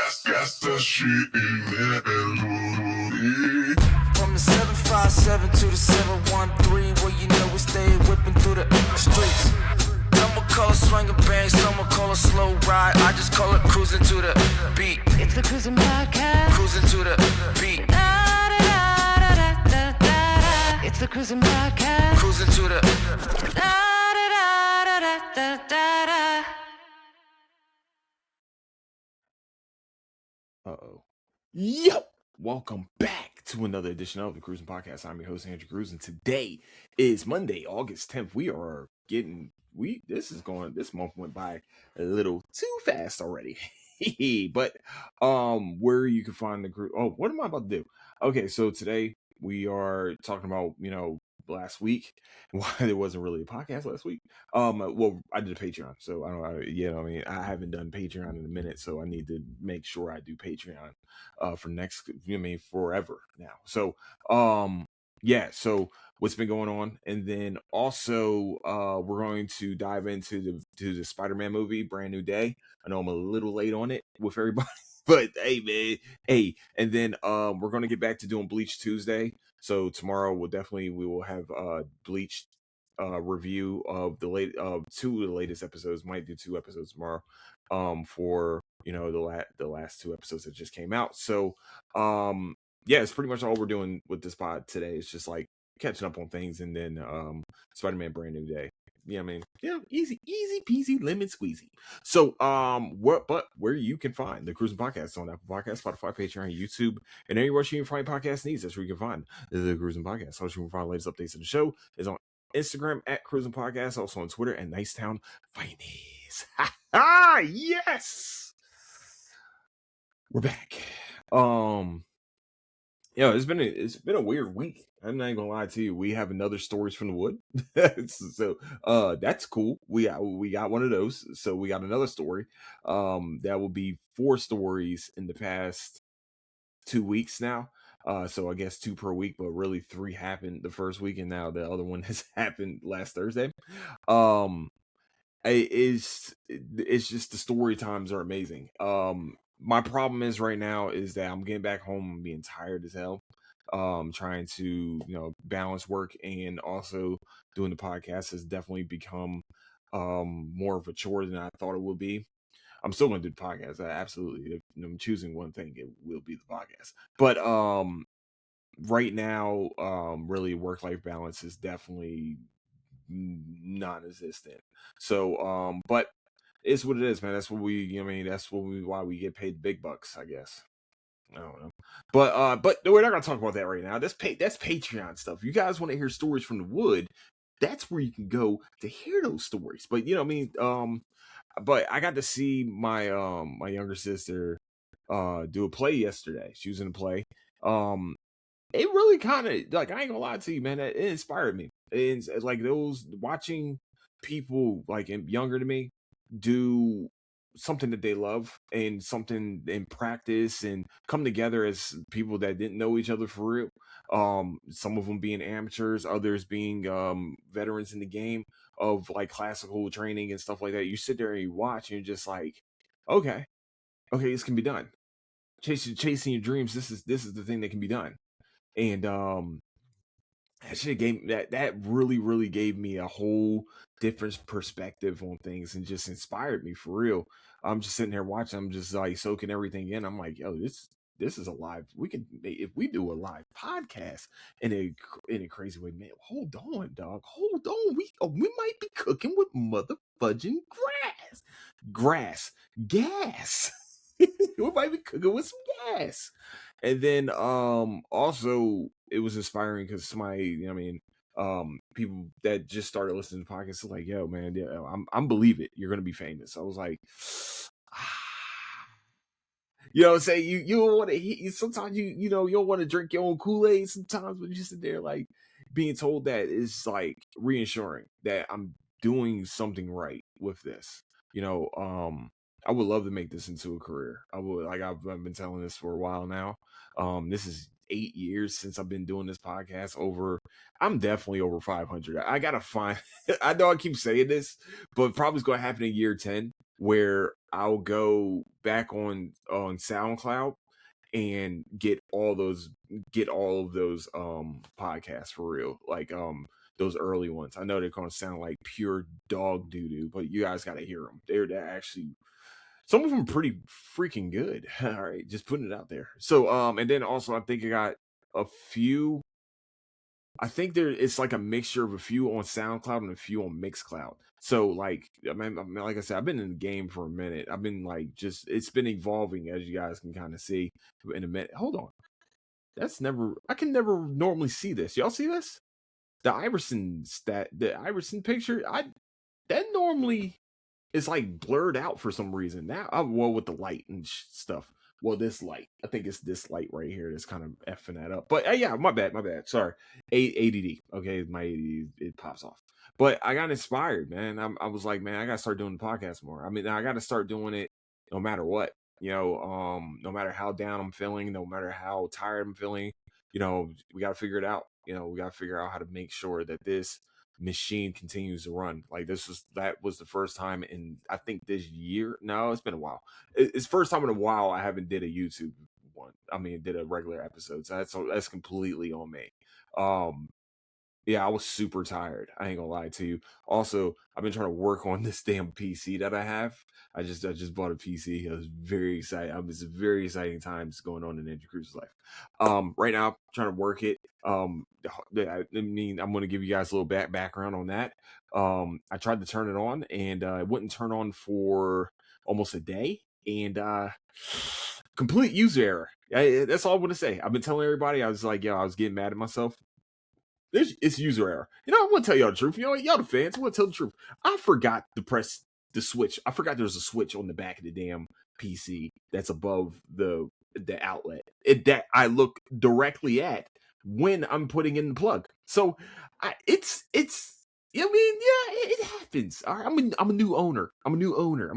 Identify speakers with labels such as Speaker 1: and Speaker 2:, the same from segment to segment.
Speaker 1: Got the shit in
Speaker 2: From the 757 to the 713, where you know we stay whipping through the streets. Some will call it swinging bang, some will call it slow ride. I just call it cruising to the beat.
Speaker 3: It's the Cruising Podcast.
Speaker 2: Cruising to the beat.
Speaker 3: It's the Cruising Podcast.
Speaker 2: Cruising to the.
Speaker 4: Uh-oh. Yep. Welcome back to another edition of the Cruising Podcast. I'm your host, Andrew Cruz, and today is Monday, August 10th. This month went by a little too fast already. But where you can find the group. Oh, what am I about to do? Okay, so today we are talking about, last week, why there wasn't really a podcast last week. Well, I did a Patreon, so I haven't done Patreon in a minute, so I need to make sure I do Patreon for forever now. So so what's been going on, and then also we're going to dive into the Spider-Man movie, Brand New Day. I know I'm a little late on it with everybody. But hey, man, and then we're gonna get back to doing Bleach Tuesday. So tomorrow we will have Bleach review of the two of the latest episodes. Might do 2 episodes tomorrow for the last 2 episodes that just came out. So it's pretty much all we're doing with this pod today. It's just like catching up on things, and then Spider-Man Brand New Day. Easy peasy lemon squeezy. So where you can find the Cruising Podcast on Apple Podcasts, Spotify, Patreon, YouTube, and anywhere you can find podcast needs. That's where you can find the Cruising Podcast. So you can find the latest updates of the show is on Instagram at Cruising Podcast, also on Twitter at Nicetown Finance. Yes, we're back. It's been a weird week. I'm not even gonna lie to you. We have another Stories from the Wood. So that's cool. We got one of those. So we got another story. That will be 4 stories in the past 2 weeks now. So I guess 2 per week, but really 3 happened the first week, and now the other one has happened last Thursday. It's just the story times are amazing. My problem is right now is that I'm getting back home and being tired as hell. Trying to balance work and also doing the podcast has definitely become more of a chore than I thought it would be. I'm still going to do the podcast. Absolutely. If I'm choosing one thing, it will be the podcast. But right now, really work-life balance is definitely non-existent. So, but it's what it is, man. That's what why we get paid big bucks, I guess. I don't know. But we're not gonna talk about that right now. That's Patreon stuff. You guys want to hear stories from the wood, that's where you can go to hear those stories. But but I got to see my my younger sister do a play yesterday. She was in a play. It really kind of, like, I ain't gonna lie to you, man, it inspired me. It's like those watching people like younger than me do something that they love and something in practice and come together as people that didn't know each other for real. Some of them being amateurs, others being veterans in the game of like classical training and stuff like that. You sit there and you watch and you're just like, okay, this can be done. Chasing your dreams. This is the thing that can be done. And that shit that really gave me a whole different perspective on things and just inspired me for real. I'm just sitting here watching. I'm just like soaking everything in. I'm like, yo, this is a live. We can, if we do a live podcast in a crazy way, man. Hold on, dog. Hold on. We might be cooking with motherfudging gas. We might be cooking with some gas. And then also it was inspiring because somebody, people that just started listening to podcasts are like, yo, man, yeah, I'm believe it. You're gonna be famous. I was like, say you don't want to. Sometimes you don't want to drink your own Kool-Aid. Sometimes, but you sit there like being told that is like reassuring that I'm doing something right with this. I would love to make this into a career. I would, like, I've been telling this for a while now. This is 8 years since I've been doing this podcast. I'm definitely over 500. I gotta find. I know I keep saying this, but probably it's gonna happen in year 10 where I'll go back on SoundCloud and get all of those podcasts for real, like those early ones. I know they're gonna sound like pure dog doo doo, but you guys gotta hear them. They're actually, some of them pretty freaking good. All right, just putting it out there. So and then also I think I got a few. I think it's like a mixture of a few on SoundCloud and a few on Mixcloud. So like, like I said, I've been in the game for a minute. I've been like, it's been evolving, as you guys can kind of see in a minute. Hold on, I can never normally see this. Y'all see this? The Iverson picture. That normally is like blurred out for some reason. Now, well, with the light and stuff. Well, this light, I think it's this light right here that's kind of effing that up. But yeah, my bad. Sorry, ADD. Okay, my ADD, it pops off. But I got inspired, man. I was like, man, I gotta start doing the podcast more. I mean, I gotta start doing it no matter what. No matter how down I'm feeling, no matter how tired I'm feeling. We gotta figure it out. We gotta figure out how to make sure that this machine continues to run. Like that was the first time in, I think, this year. No, it's been a while. It's first time in a while I haven't did a YouTube one. I mean, did a regular episode. So that's completely on me. Yeah, I was super tired. I ain't gonna lie to you. Also, I've been trying to work on this damn PC that I have. I just bought a PC. I was very excited. It's very exciting times going on in Andrew Cruz's life. Right now, I'm trying to work it. I mean, I'm gonna give you guys a little background on that. I tried to turn it on, and it wouldn't turn on for almost a day, and complete user error. That's all I want to say. I've been telling everybody. I was like, I was getting mad at myself. It's user error. I want to tell y'all the truth. Y'all the fans. I want to tell the truth. I forgot to press the switch. I forgot there's a switch on the back of the damn PC that's above the outlet that I look directly at when I'm putting in the plug. So it's. I mean, yeah, it happens. All right, I'm a new owner. I'm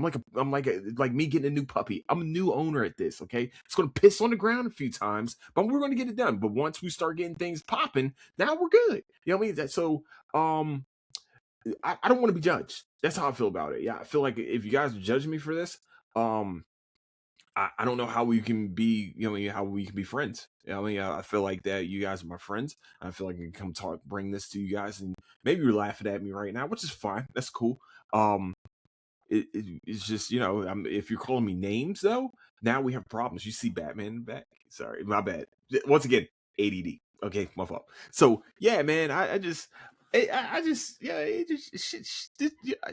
Speaker 4: like me getting a new puppy. I'm a new owner at this. Okay, it's gonna piss on the ground a few times, but we're gonna get it done. But once we start getting things popping, now we're good. You know what I mean? So I don't want to be judged. That's how I feel about it. Yeah, I feel like if you guys are judging me for this, I don't know how we can be, how we can be friends. I feel like that you guys are my friends. I feel like I can come bring this to you guys, and maybe you're laughing at me right now, which is fine. That's cool. It's just, if you're calling me names though, now we have problems. You see Batman in the back. Sorry, my bad. Once again, ADD. Okay, my fault. So yeah, man,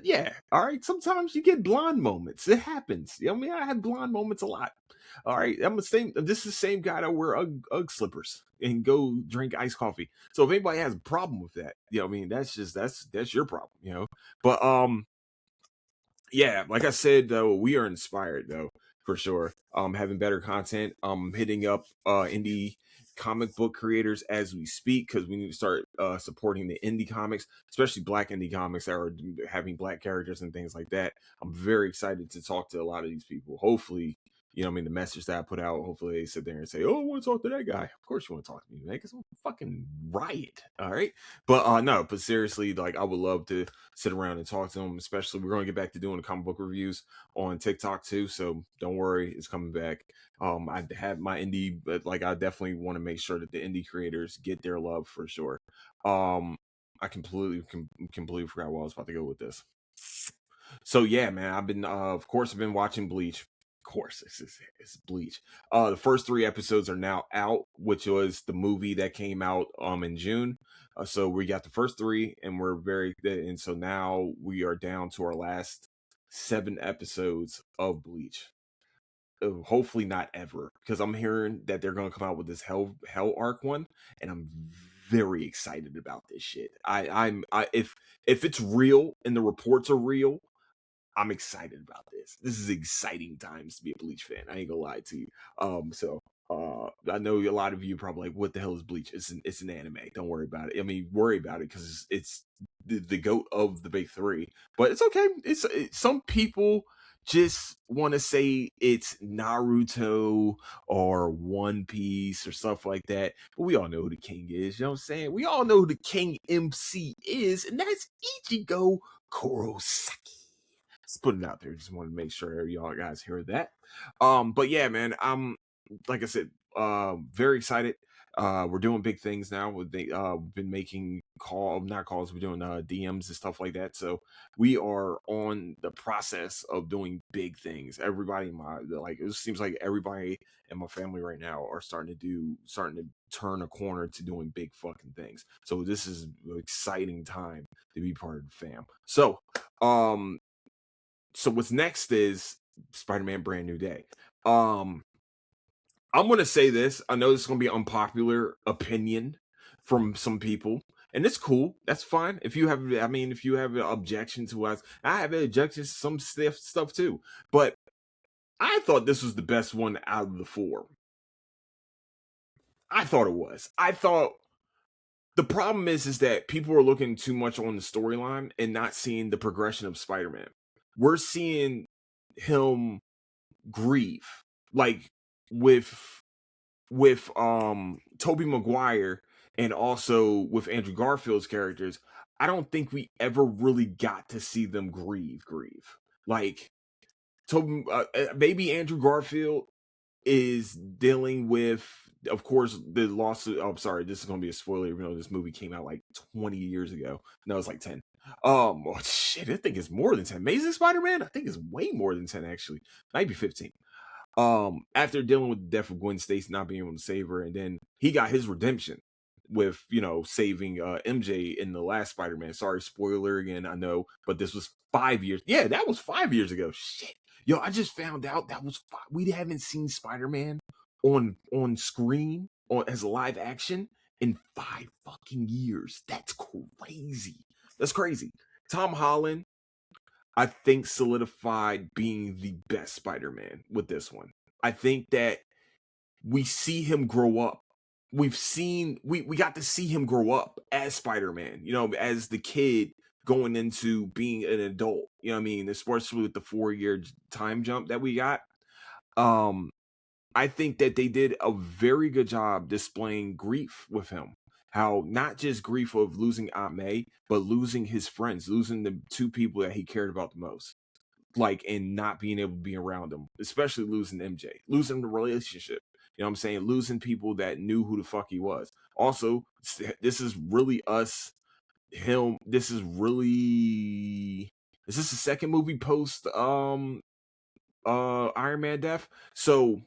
Speaker 4: yeah. All right. Sometimes you get blonde moments. It happens. I had blonde moments a lot. All right. This is the same guy that wear Ugg slippers and go drink iced coffee. So if anybody has a problem with that, that's your problem, But yeah, like I said though, we are inspired though, for sure. Having better content. Hitting up indie comic book creators as we speak, because we need to start supporting the indie comics, especially Black indie comics that are having Black characters and things like that. I'm very excited to talk to a lot of these people. Hopefully, the message that I put out, hopefully they sit there and say, oh, I want to talk to that guy. Of course you want to talk to me, man, because I'm a fucking riot. All right. But no, but seriously, like I would love to sit around and talk to them, especially we're going to get back to doing the comic book reviews on TikTok too. So don't worry, it's coming back. I have my indie, but like I definitely want to make sure that the indie creators get their love for sure. I completely forgot where I was about to go with this. So yeah, man, I've been watching Bleach. Of course, it's Bleach. The first 3 episodes are now out, which was the movie that came out in June. So we got the first 3, and so now we are down to our last 7 episodes of Bleach. Hopefully not ever, because I'm hearing that they're gonna come out with this hell arc one, and I'm very excited about this shit. If it's real and the reports are real, I'm excited about this. This is exciting times to be a Bleach fan. I ain't gonna lie to you. I know a lot of you probably like, what the hell is Bleach? It's an anime. Don't worry about it. I mean, worry about it because it's the goat of the big 3. But it's okay. Some people just want to say it's Naruto or One Piece or stuff like that. But we all know who the king is. You know what I'm saying? We all know who the king MC is, and that's Ichigo Kurosaki. Just put it out there. Just want to make sure y'all guys hear that. But yeah, man, I'm like I said, very excited. We're doing big things now. We've been making not calls. We're doing DMs and stuff like that. So we are on the process of doing big things. Everybody in my it seems like everybody in my family right now are starting to turn a corner to doing big fucking things. So this is an exciting time to be part of the fam. So what's next is Spider-Man Brand New Day. I'm going to say this. I know this is going to be an unpopular opinion from some people, and it's cool. That's fine. If you have an objection to us, I have an objection to some stuff too. But I thought this was the best one out of the four. I thought it was. I thought the problem is that people are looking too much on the storyline and not seeing the progression of Spider-Man. We're seeing him grieve, like with Tobey Maguire and also with Andrew Garfield's characters. I don't think we ever really got to see them grieve. Like maybe Andrew Garfield is dealing with, of course, the lawsuit. Oh, I'm sorry, this is going to be a spoiler, even though this movie came out like 20 years ago. No, it's like 10. Oh shit, I think it's more than 10. Amazing Spider-Man, I think it's way more than 10 actually. Maybe 15. After dealing with the death of Gwen Stacy, not being able to save her, and then he got his redemption with saving MJ in the last Spider-Man. Sorry, spoiler again, I know, but this was 5 years. Yeah, that was 5 years ago. Shit. Yo, I just found out that was we haven't seen Spider-Man on screen as a live action in 5 fucking years. That's crazy. That's crazy. Tom Holland, I think, solidified being the best Spider-Man with this one. I think that we see him grow up. We got to see him grow up as Spider-Man, as the kid going into being an adult. You know what I mean? Especially with the 4-year time jump that we got. I think that they did a very good job displaying grief with him. How not just grief of losing Aunt May, but losing his friends, losing the 2 people that he cared about the most. And not being able to be around them, especially losing MJ, losing the relationship. You know what I'm saying? Losing people that knew who the fuck he was. Also, this is really him. Is this the second movie post Iron Man death? So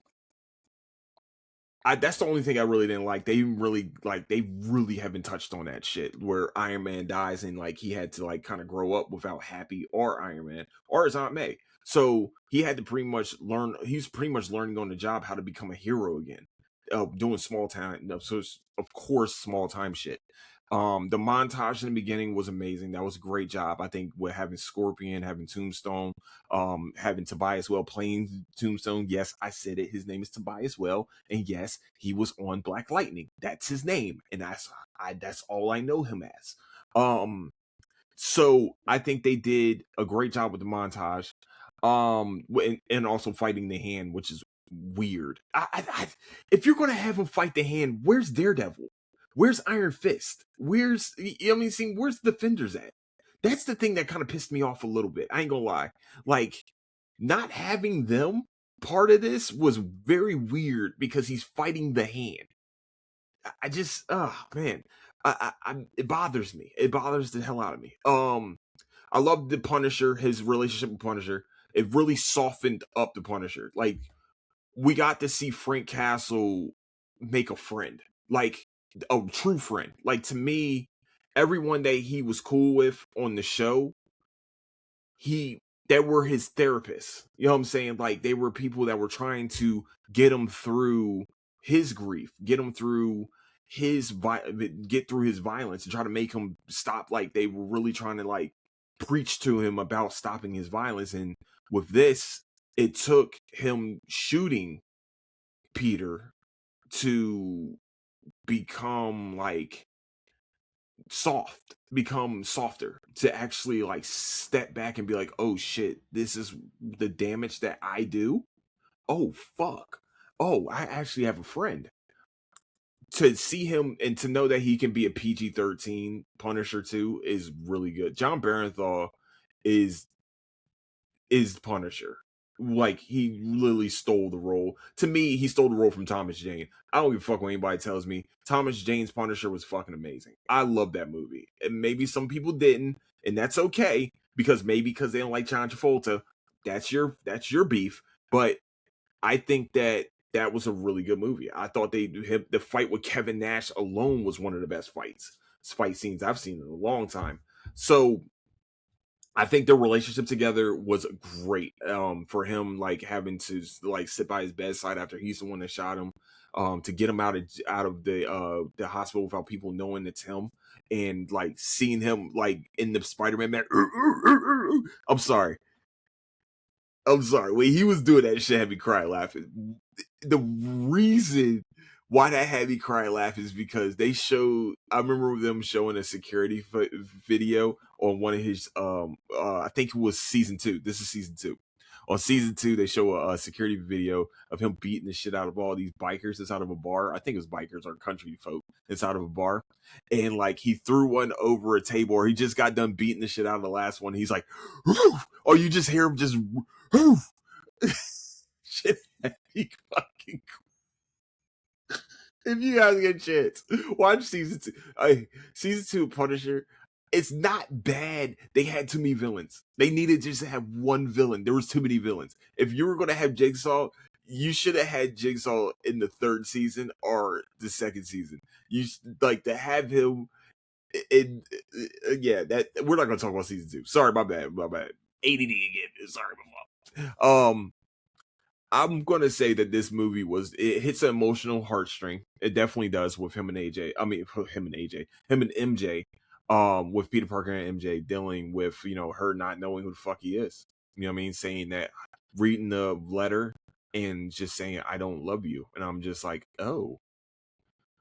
Speaker 4: that's the only thing I really didn't like. They really haven't touched on that shit where Iron Man dies and he had to kind of grow up without Happy or Iron Man or his Aunt May. So he had to pretty much learning on the job how to become a hero again. Doing small time, so it's, of course, small time shit. The montage in the beginning was amazing. That was a great job. I think with having Scorpion, having Tombstone, having Tobias Well playing Tombstone. Yes, I said it. His name is Tobias Well, and yes, he was on Black Lightning. That's his name, and that's all I know him as. So I think they did a great job with the montage, and also fighting the Hand, which is weird. If you're gonna have him fight the Hand, where's Daredevil? Where's Iron Fist? Where's the Defenders at? That's the thing that kind of pissed me off a little bit. I ain't gonna lie. Not having them part of this was very weird because he's fighting the Hand. I just, oh man, it bothers me. It bothers the hell out of me. I love the Punisher, his relationship with Punisher. It really softened up the Punisher. We got to see Frank Castle make a friend, a true friend. To me, everyone that he was cool with on the show, that were his therapists. You know what I'm saying? They were people that were trying to get him through his grief, get him through get through his violence and try to make him stop. They were really trying to preach to him about stopping his violence. And with this, it took him shooting Peter to become become softer, to actually step back and be like, oh shit, this is the damage that I do. Oh fuck. Oh, I actually have a friend. To see him and to know that he can be a PG-13 Punisher too is really good. John Barenthal is is Punisher. Like, he literally stole the role. To me, he stole the role from Thomas Jane. I don't give a fuck when anybody tells me Thomas Jane's Punisher was fucking amazing. I love that movie. And maybe some people didn't, and that's okay, because they don't like John Travolta. That's your beef. But I think that was a really good movie. I thought the fight with Kevin Nash alone was one of the best fight scenes I've seen in a long time. So I think their relationship together was great. For him, like, having to, like, sit by his bedside after he's the one that shot him, to get him out of the hospital without people knowing it's him, and like seeing him like in the Spider-Man man. I'm sorry. When he was doing that shit, had me cry laughing. The reason why that had me cry laughing is because I remember them showing a security video on one of his, I think it was season 2. This is season 2. On season 2, they show a security video of him beating the shit out of all these bikers inside of a bar. I think it was bikers or country folk inside of a bar. And like, he threw one over a table, or he just got done beating the shit out of the last one. He's like, "Woof!" Or you just hear him just, "Woof!" Shit, he fucking. If you guys get a chance, watch season 2. Season 2 of Punisher. It's not bad. They had too many villains. They needed just to have one villain. There was too many villains. If you were going to have Jigsaw, you should have had Jigsaw in the 3rd season or the 2nd season. You like to have him in. Yeah, that we're not going to talk about season 2. Sorry, my bad. ADD again. Sorry, my fault. I'm gonna say that this movie it hits an emotional heartstring. It definitely does with him and AJ. I mean, him and MJ. With Peter Parker and MJ dealing with, her not knowing who the fuck he is. You know what I mean? Saying that, reading the letter and just saying, "I don't love you," and I'm just like, oh.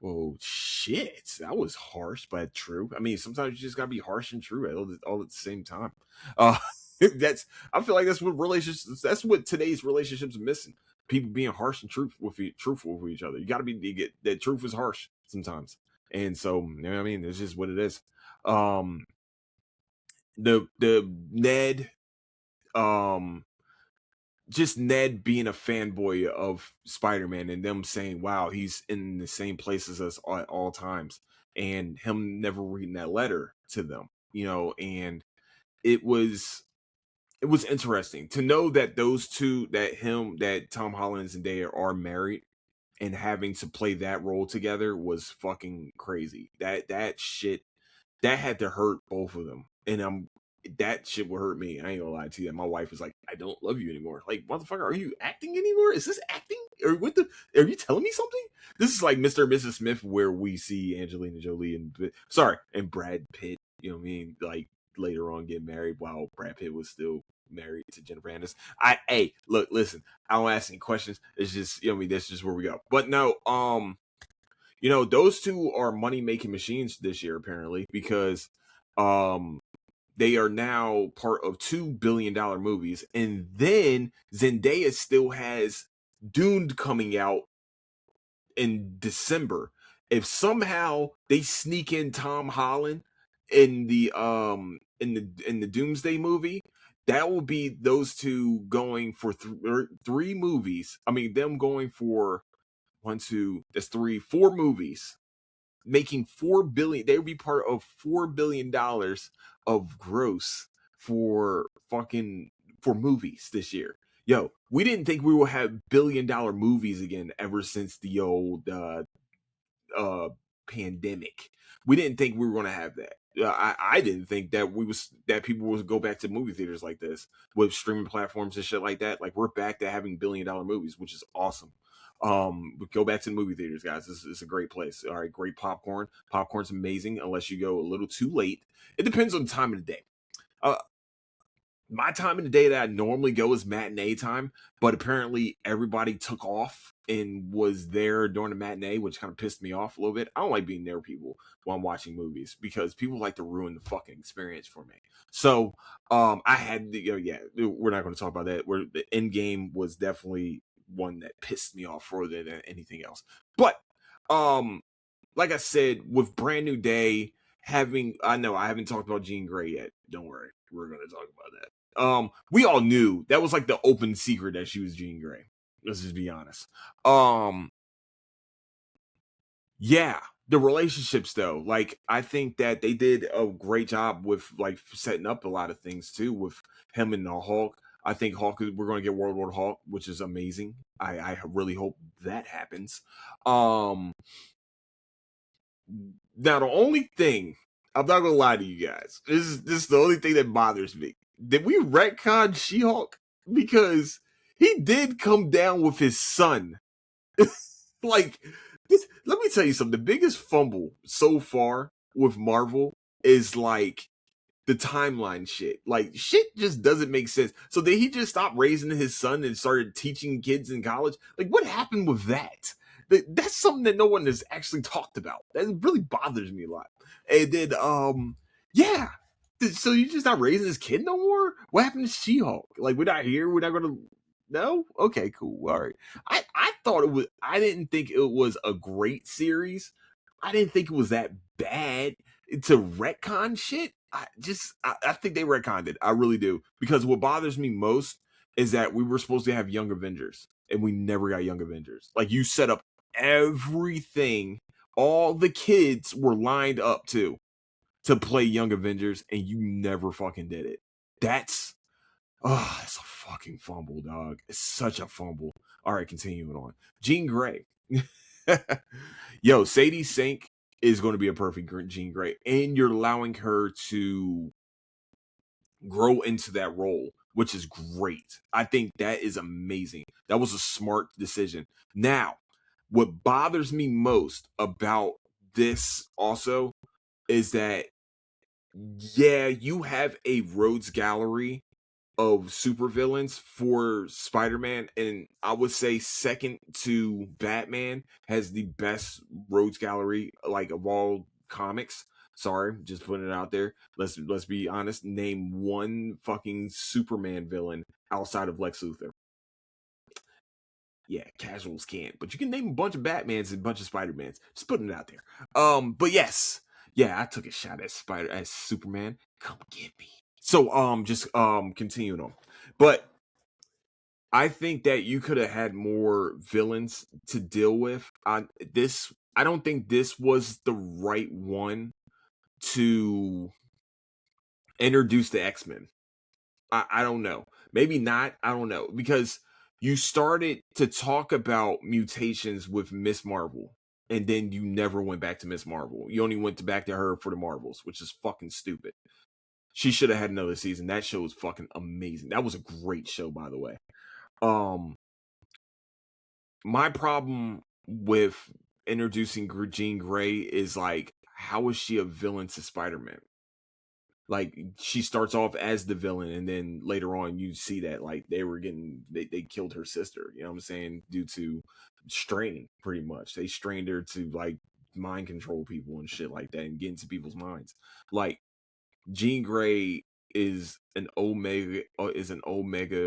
Speaker 4: Well, shit, that was harsh but true. I mean, sometimes you just gotta be harsh and true all at the same time. Uh, I feel like that's what relationships. That's what today's relationships are missing. People being harsh and truthful with each other. You gotta get that truth is harsh sometimes, and so, you know what I mean. It's just what it is. The Ned, just Ned being a fanboy of Spider-Man and them saying, "Wow, he's in the same place as us at all times," and him never reading that letter to them, and it was interesting to know that those two, that Tom Holland and Zendaya are married, and having to play that role together was fucking crazy. That shit that had to hurt both of them, and that shit would hurt me. I ain't gonna lie to you. My wife was like, "I don't love you anymore." Like, motherfucker, are you acting anymore? Is this acting? Or are you telling me something? This is like Mr. and Mrs. Smith, where we see Angelina Jolie and Brad Pitt, you know what I mean? Like, later on get married while Brad Pitt was still married to Jennifer Aniston. Listen, I don't ask any questions. It's just, that's just where we go. But no, those two are money making machines this year, apparently, because they are now part of $2 billion movies. And then Zendaya still has Dune coming out in December. If somehow they sneak in Tom Holland in the Doomsday movie, that will be those two going for 3 movies. I mean, them going for 4 movies, making $4 billion. They would be part of $4 billion of gross for movies this year. Yo, we didn't think we would have billion-dollar movies again ever since the old pandemic. We didn't think we were going to have that. I didn't think that people would go back to movie theaters like this with streaming platforms and shit like that. Like, we're back to having billion-dollar movies, which is awesome. Go back to the movie theaters, guys. This is a great place. All right, great popcorn. Popcorn's amazing unless you go a little too late. It depends on the time of the day. My time of the day that I normally go is matinee time, but apparently everybody took off and was there during the matinee, which kind of pissed me off a little bit. I don't like being near people while I'm watching movies because people like to ruin the fucking experience for me. So I had we're not going to talk about that. Where the end game was definitely one that pissed me off more than anything else. But like I said, with Brand New Day I know I haven't talked about Jean Grey yet. Don't worry, we're going to talk about that. We all knew that was like the open secret that she was Jean Grey. Let's just be honest. Um, yeah, the relationships though, like I think that they did a great job with like setting up a lot of things too with him and the Hulk. I think we're going to get World War Hulk, which is amazing. I really hope that happens. Um, Now the only thing, I'm not gonna lie to you guys, this is the only thing that bothers me. Did we retcon She-Hulk? Because he did come down with his son. Like this, let me tell you something. The biggest fumble so far with Marvel is like the timeline shit. Like shit just doesn't make sense. So did he just stop raising his son and started teaching kids in college? Like what happened with that? That's something that no one has actually talked about. That really bothers me a lot. And then yeah. So you're just not raising his kid no more? What happened to She-Hulk? Like we're not here, we're not gonna. No? Okay, cool. All right. I thought it was I didn't think it was a great series. I didn't think it was that bad to retcon shit. I think they retconned it. I really do. Because what bothers me most is that we were supposed to have Young Avengers and we never got Young Avengers. Like you set up everything, all the kids were lined up to play Young Avengers and you never fucking did it. That's it's a fucking fumble, dog. It's such a fumble. All right, continuing on. Jean Grey. Yo, Sadie Sink is going to be a perfect Jean Grey, and you're allowing her to grow into that role, which is great. I think that is amazing. That was a smart decision. Now, what bothers me most about this also is that, yeah, you have a Rhodes Gallery of supervillains for Spider-Man, and I would say second to Batman has the best Rogues Gallery like of all comics. Sorry, just putting it out there. Let's be honest. Name one fucking Superman villain outside of Lex Luthor. Yeah, casuals can't, but you can name a bunch of Batmans and a bunch of Spider-Mans. Just putting it out there. But yes, yeah, I took a shot at Superman. Come get me. So just continuing on. But I think that you could have had more villains to deal with. I don't think this was the right one to introduce the X-Men. I don't know. Maybe not. I don't know. Because you started to talk about mutations with Miss Marvel. And then you never went back to Miss Marvel. You only went back to her for the Marvels, which is fucking stupid. She should have had another season. That show was fucking amazing. That was a great show, by the way. My problem with introducing Jean Grey is like, how is she a villain to Spider-Man? Like she starts off as the villain, and then later on you see that like they killed her sister. You know what I'm saying? Due to strain, pretty much. They strained her to like mind control people and shit like that, and get into people's minds. Like Jean Grey is an omega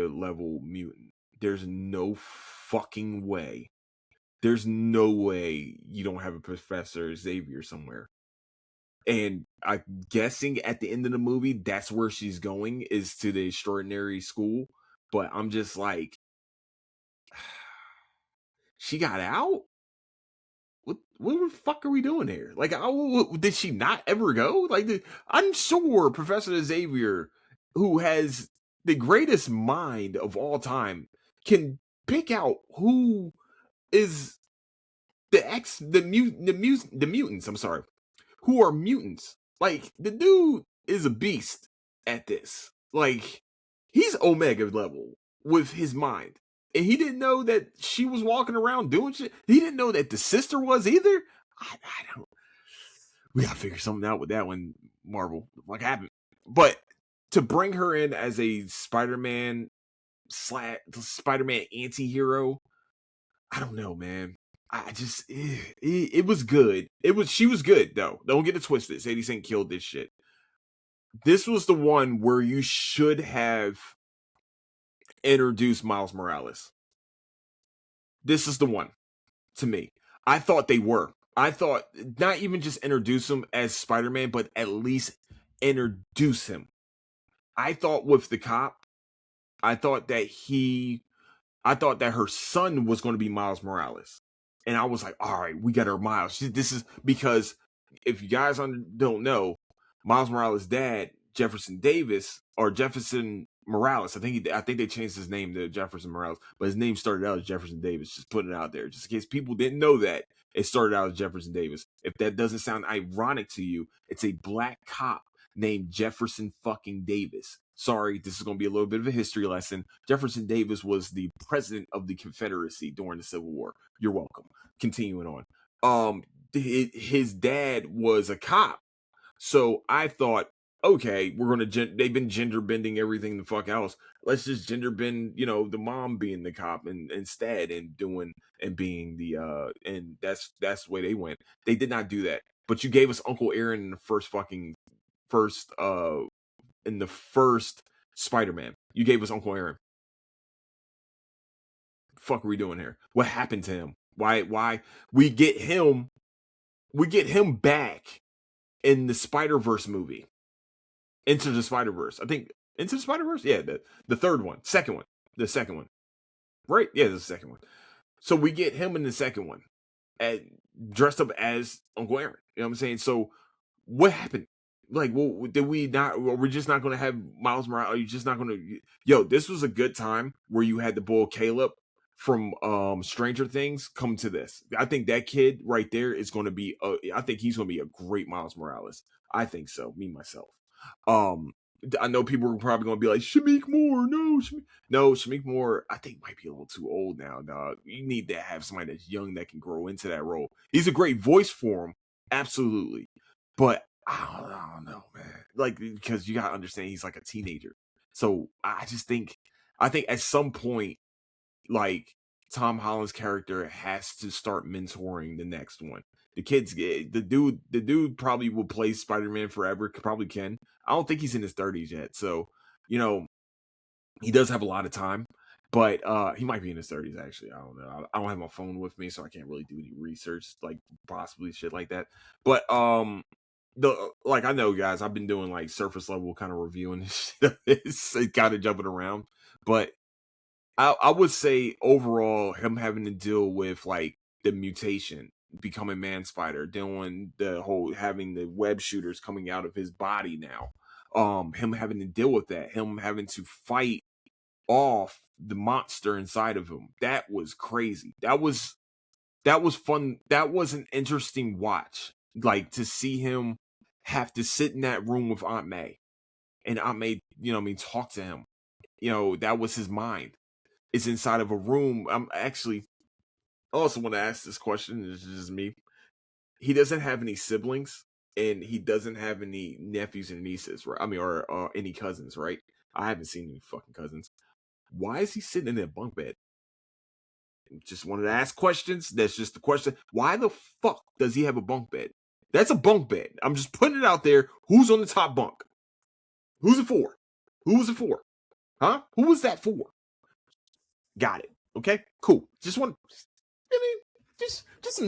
Speaker 4: level mutant. There's no fucking way. There's no way you don't have a Professor Xavier somewhere. And I'm guessing at the end of the movie, that's where she's going, is to the extraordinary school. But I'm just like, she got out? What the fuck are we doing here? Like, did she not ever go? Like, I'm sure Professor Xavier, who has the greatest mind of all time, can pick out who is the mutants. I'm sorry, who are mutants. Like the dude is a beast at this. Like he's Omega level with his mind. And he didn't know that she was walking around doing shit. He didn't know that the sister was either. I don't. We gotta figure something out with that one, Marvel. What happened? But to bring her in as a Spider-Man anti-hero, I don't know, man. I just it was good. She was good though. Don't get it twisted. Sadie Sink killed this shit. This was the one where you should have introduced Miles Morales. This is the one to me. I thought they were. I thought not even just introduce him as Spider-Man, but at least introduce him. I thought with the cop, I thought that her son was going to be Miles Morales. And I was like, all right, we got our Miles. This is because if you guys don't know, Miles Morales' dad, Jefferson Davis, or Jefferson Morales, I think they changed his name to Jefferson Morales, but his name started out as Jefferson Davis. Just putting it out there, just in case people didn't know that it started out as Jefferson Davis. If that doesn't sound ironic to you, it's a black cop named Jefferson fucking Davis. Sorry, this is going to be a little bit of a history lesson. Jefferson Davis was the president of the Confederacy during the Civil War. You're welcome. Continuing on. His dad was a cop. So I thought, okay, they've been gender bending everything the fuck else. Let's just gender bend, the mom being the cop instead and being the and that's the way they went. They did not do that. But you gave us Uncle Aaron in the first Spider-Man. You gave us Uncle Aaron. Fuck are we doing here? What happened to him? Why we get him back in the Spider-Verse movie. Into the Spider-Verse. I think Into the Spider-Verse? Yeah, the third one. The second one. Right? Yeah, the second one. So we get him in the second one. Dressed up as Uncle Aaron. You know what I'm saying? So what happened? Like, well, did we not? We're just not going to have Miles Morales. Are you just not going to? Yo, this was a good time where you had the boy Caleb from Stranger Things come to this. I think that kid right there is going to be. I think he's going to be a great Miles Morales. I think so. Me myself. I know people are probably going to be like Shamik Moore. No, Shamik Moore. I think might be a little too old now, dog. You need to have somebody that's young that can grow into that role. He's a great voice for him, absolutely, but. I don't know, man. Like, because you gotta understand he's like a teenager. So I think at some point, like Tom Holland's character has to start mentoring the next one. The dude probably will play Spider-Man forever. Probably can. I don't think he's in his 30s yet. So, he does have a lot of time. But he might be in his 30s, actually. I don't know. I don't have my phone with me, so I can't really do any research, like possibly shit like that. But I know, guys, I've been doing like surface level kind of reviewing this shit. It's kind of jumping around, but I would say overall him having to deal with like the mutation, becoming Man Spider, doing the whole having the web shooters coming out of his body now, him having to deal with that, him having to fight off the monster inside of him. That was crazy. That was fun. That was an interesting watch. Like to see him have to sit in that room with Aunt May, and Aunt May, talk to him. That was his mind. It's inside of a room. I also want to ask this question. This is just me. He doesn't have any siblings, and he doesn't have any nephews and nieces, right? I mean, or any cousins, right? I haven't seen any fucking cousins. Why is he sitting in that bunk bed? Just wanted to ask questions. That's just the question. Why the fuck does he have a bunk bed? That's a bunk bed. I'm just putting it out there. Who's on the top bunk? Who's it for? Who was it for? Huh? Who was that for? Got it. Okay, cool. Just some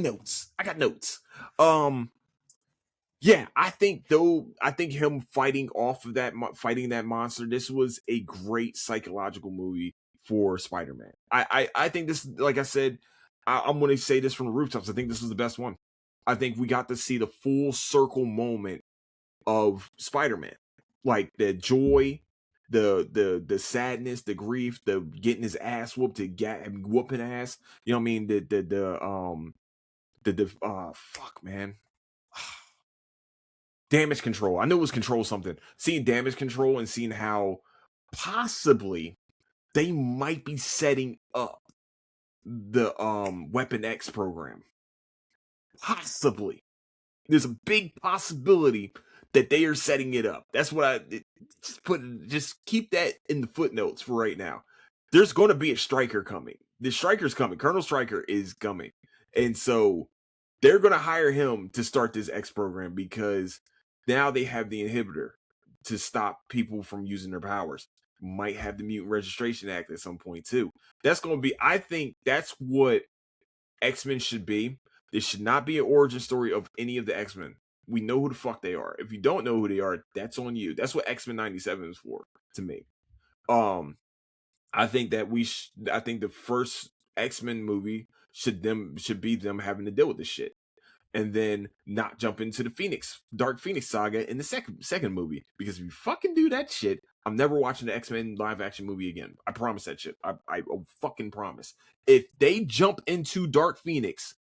Speaker 4: notes. I got notes. Yeah, I think him fighting that monster, this was a great psychological movie for Spider-Man. I think this, like I said, I'm going to say this from the rooftops. I think this was the best one. I think we got to see the full circle moment of Spider-Man, like the joy, the sadness, the grief, the getting his ass whooped, to get him whooping ass. You know what I mean? Fuck, man. Damage control. I knew it was control something. Seeing damage control and seeing how possibly they might be setting up the Weapon X program. Possibly. There's a big possibility that they are setting it up. That's what just keep that in the footnotes for right now. There's going to be a Stryker coming. The Stryker's coming. Colonel Stryker is coming. And so they're going to hire him to start this X program because now they have the inhibitor to stop people from using their powers. Might have the Mutant Registration Act at some point too. That's going to be, I think that's what X-Men should be. This should not be an origin story of any of the X-Men. We know who the fuck they are. If you don't know who they are, that's on you. That's what X-Men 97 is for. to me. I think that I think the first X-Men movie should be them having to deal with this shit, and then not jump into the Dark Phoenix saga in the second movie. Because if you fucking do that shit, I'm never watching the X-Men live action movie again. I promise that shit. I fucking promise. If they jump into Dark Phoenix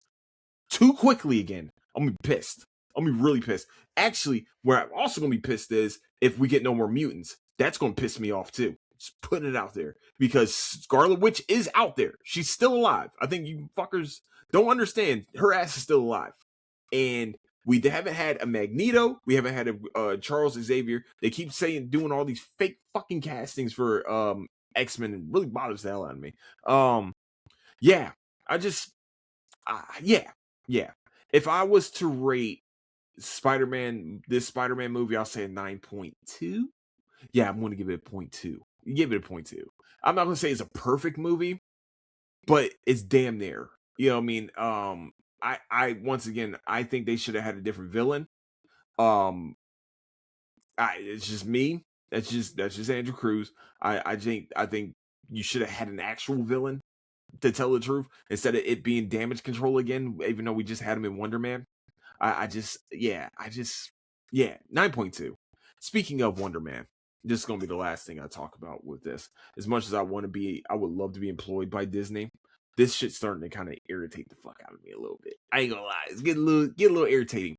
Speaker 4: too quickly again, I'm gonna be pissed. I'm gonna be really pissed. Actually, where I'm also gonna be pissed is if we get no more mutants. That's gonna piss me off too. Just putting it out there, because Scarlet Witch is out there. She's still alive. I think you fuckers don't understand. Her ass is still alive, and we haven't had a Magneto. We haven't had a Charles Xavier. They keep doing all these fake fucking castings for X-Men. It really bothers the hell out of me. Yeah, I just yeah. If I was to rate this Spider-Man movie, I'll say a 9.2. Yeah, I'm going to give it a 0.2. Give it a 0.2. I'm not going to say it's a perfect movie, but it's damn near. You know what I mean? I once again, I think they should have had a different villain. It's just me. That's just Andrew Cruz. I think you should have had an actual villain, to tell the truth, instead of it being Damage Control again, even though we just had him in Wonder Man. 9.2. Speaking of Wonder Man, this is gonna be the last thing I talk about with this. As much as I would love to be employed by Disney. This shit's starting to kind of irritate the fuck out of me a little bit. I ain't gonna lie, it's getting a little irritating.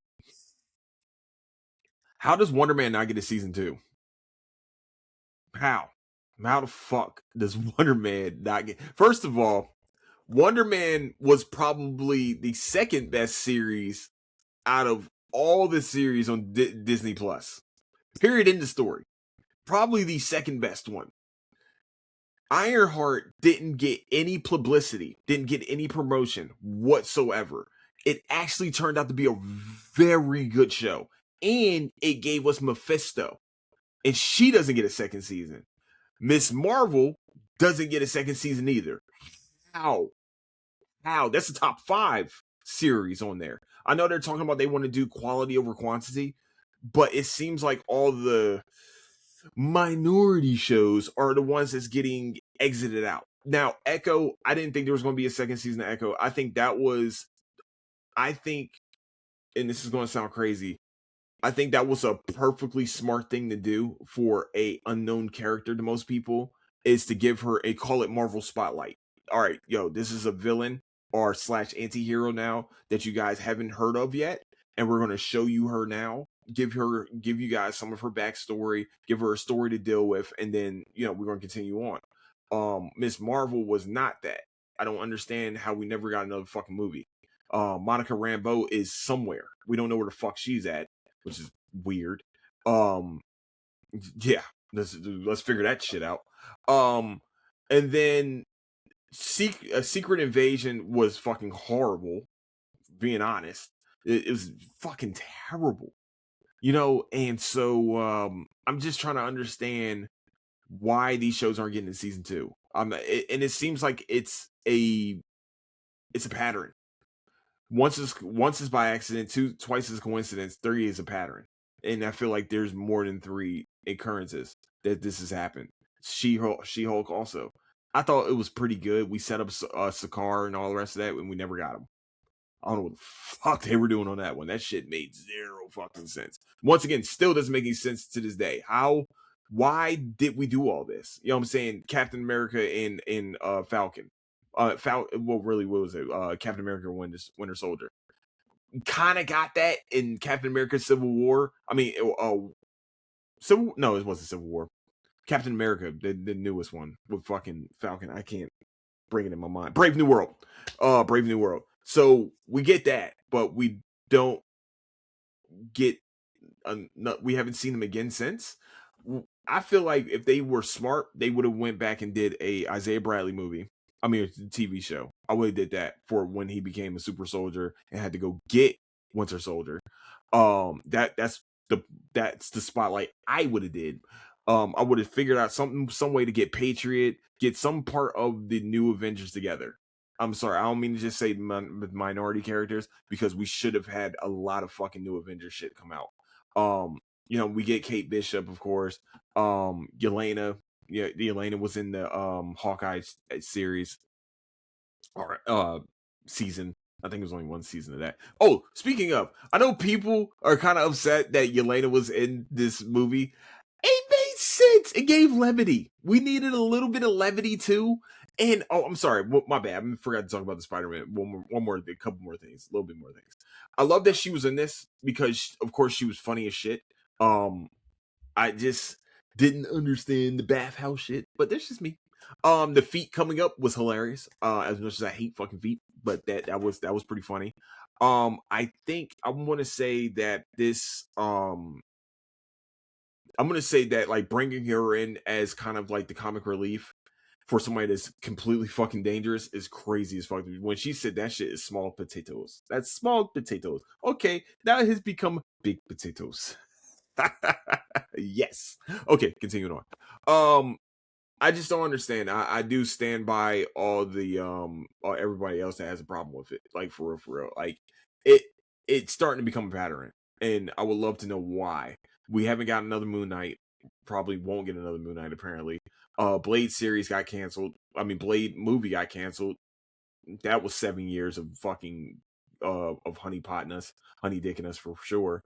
Speaker 4: How does Wonder Man not get a season 2? How the fuck does Wonder Man not get? First of all, Wonder Man was probably the second best series out of all the series on Disney Plus. Period. End of story. Probably the second best one. Ironheart didn't get any publicity, didn't get any promotion whatsoever. It actually turned out to be a very good show. And it gave us Mephisto. And she doesn't get a second season. Miss Marvel doesn't get a second season either. How? That's the top 5 series on there. I know they're talking about they want to do quality over quantity, but it seems like all the minority shows are the ones that's getting exited out. Now, Echo, I didn't think there was going to be a second season of Echo. I think, and this is going to sound crazy, I think that was a perfectly smart thing to do for a unknown character to most people, is to give her a Call It Marvel spotlight. All right, this is a villain or / anti-hero now that you guys haven't heard of yet, and we're going to show you her now. Give you guys some of her backstory, give her a story to deal with, and then we're going to continue on. Miss Marvel was not that. I don't understand how we never got another fucking movie. Monica Rambeau is somewhere. We don't know where the fuck she's at, which is weird. Yeah, let's figure that shit out. And then Secret Invasion was fucking horrible. Being honest, it was fucking terrible. And so I'm just trying to understand why these shows aren't getting in season 2. And it seems like it's a pattern. Once is by accident, twice is coincidence, 3 is a pattern. And I feel like there's more than 3 occurrences that this has happened. She-Hulk also. I thought it was pretty good. We set up Sakaar and all the rest of that, and we never got him. I don't know what the fuck they were doing on that one. That shit made zero fucking sense. Really again, still doesn't make any sense to this day. Why did we do all this? You know what I'm saying? Captain America and Falcon. What was it? Captain America Winter Soldier. Kind of got that in Captain America Civil War. I mean, it wasn't Civil War. Captain America, the newest one with fucking Falcon. I can't bring it in my mind. Brave New World. Brave New World. So we get that, but we don't get. We haven't seen them again since. I feel like if they were smart, they would have went back and did a Isaiah Bradley movie. I mean, a TV show. I would have did that for when he became a super soldier and had to go get Winter Soldier. That's the spotlight I would have did. I would have figured out some way to get Patriot, get some part of the new Avengers together. I'm sorry, I don't mean to just say minority characters, because we should have had a lot of fucking new Avengers shit come out. we get Kate Bishop, of course. Yelena, Yelena was in the Hawkeye series or season. I think it was only one season of that. Oh, speaking of, I know people are kind of upset that Yelena was in this movie. It made sense. It gave levity. We needed a little bit of levity too. And I'm sorry, my bad. I forgot to talk about the Spider-Man. A couple more things, a little bit more things. I love that she was in this because, of course, she was funny as shit. I just didn't understand the bathhouse shit, but that's just me. The feet coming up was hilarious. As much as I hate fucking feet, but that was pretty funny. I think I want to say that this I'm gonna say that like bringing her in as kind of like the comic relief for somebody that's completely fucking dangerous is crazy as fuck. When she said that shit is small potatoes, that's small potatoes. Okay, now it has become big potatoes. Yes. Okay, continuing on. I just don't understand. I do stand by all the everybody else that has a problem with it. Like for real. Like it it's starting to become a pattern. And I would love to know why. We haven't got another Moon Knight. Probably won't get another Moon Knight, apparently. Blade series got canceled. I mean Blade movie got canceled. That was 7 years of fucking of honey dicking us for sure.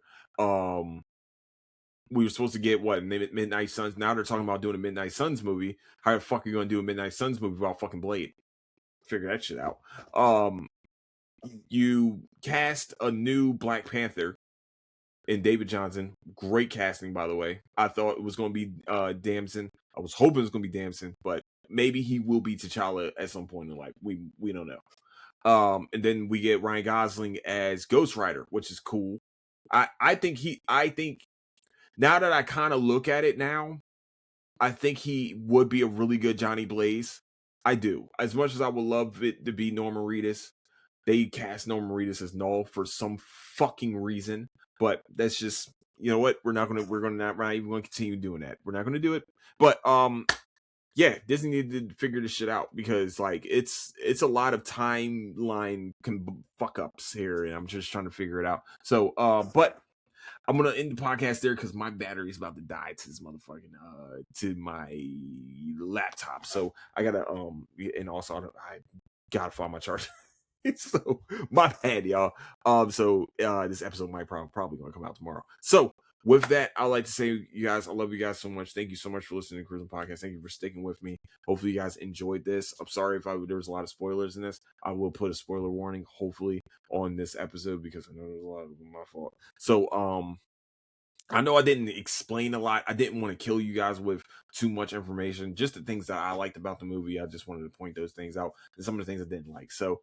Speaker 4: We were supposed to get what Midnight Suns. Now they're talking about doing a Midnight Suns movie. How the fuck are you gonna do a Midnight Suns movie without fucking Blade? Figure that shit out. You cast a new Black Panther in David Johnson. Great casting, by the way. I thought it was gonna be Damson. I was hoping it was gonna be Damson, but maybe he will be T'Challa at some point in life. We don't know. And then we get Ryan Gosling as Ghost Rider, which is cool. I think now that I kind of look at it now, I think he would be a really good Johnny Blaze. I do. As much as I would love it to be Norman Reedus, they cast Norman Reedus as Null for some fucking reason. But that's just, you know what? We're not even going to continue doing that. We're not going to do it. But yeah, Disney needed to figure this shit out because like it's a lot of timeline fuck ups here, and I'm just trying to figure it out. So, but I'm gonna end the podcast there because my battery's about to die to this motherfucking to my laptop. So I gotta and also I gotta find my charger. So my bad, y'all. So this episode might probably gonna come out tomorrow. So with that, I'd like to say, you guys, I love you guys so much. Thank you so much for listening to Cruising Podcast. Thank you for sticking with me. Hopefully you guys enjoyed this. I'm sorry if there was a lot of spoilers in this. I will put a spoiler warning, hopefully, on this episode because I know there's a lot of my fault. So I know I didn't explain a lot. I didn't want to kill you guys with too much information. Just the things that I liked about the movie. I just wanted to point those things out and some of the things I didn't like. So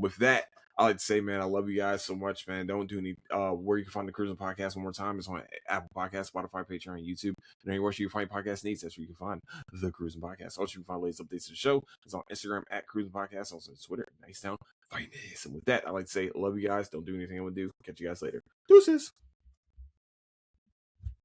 Speaker 4: with that, I like to say, man, I love you guys so much, man. Don't do any where you can find the Cruising Podcast one more time. It's on Apple Podcasts, Spotify, Patreon, YouTube, and anywhere you can find podcast needs. That's where you can find the Cruising Podcast. Also, you can find latest updates to the show. It's on Instagram at Cruising Podcast, also on Twitter, Nice Town Finest. And with that, I like to say, I love you guys. Don't do anything I would do. Catch you guys later. Deuces.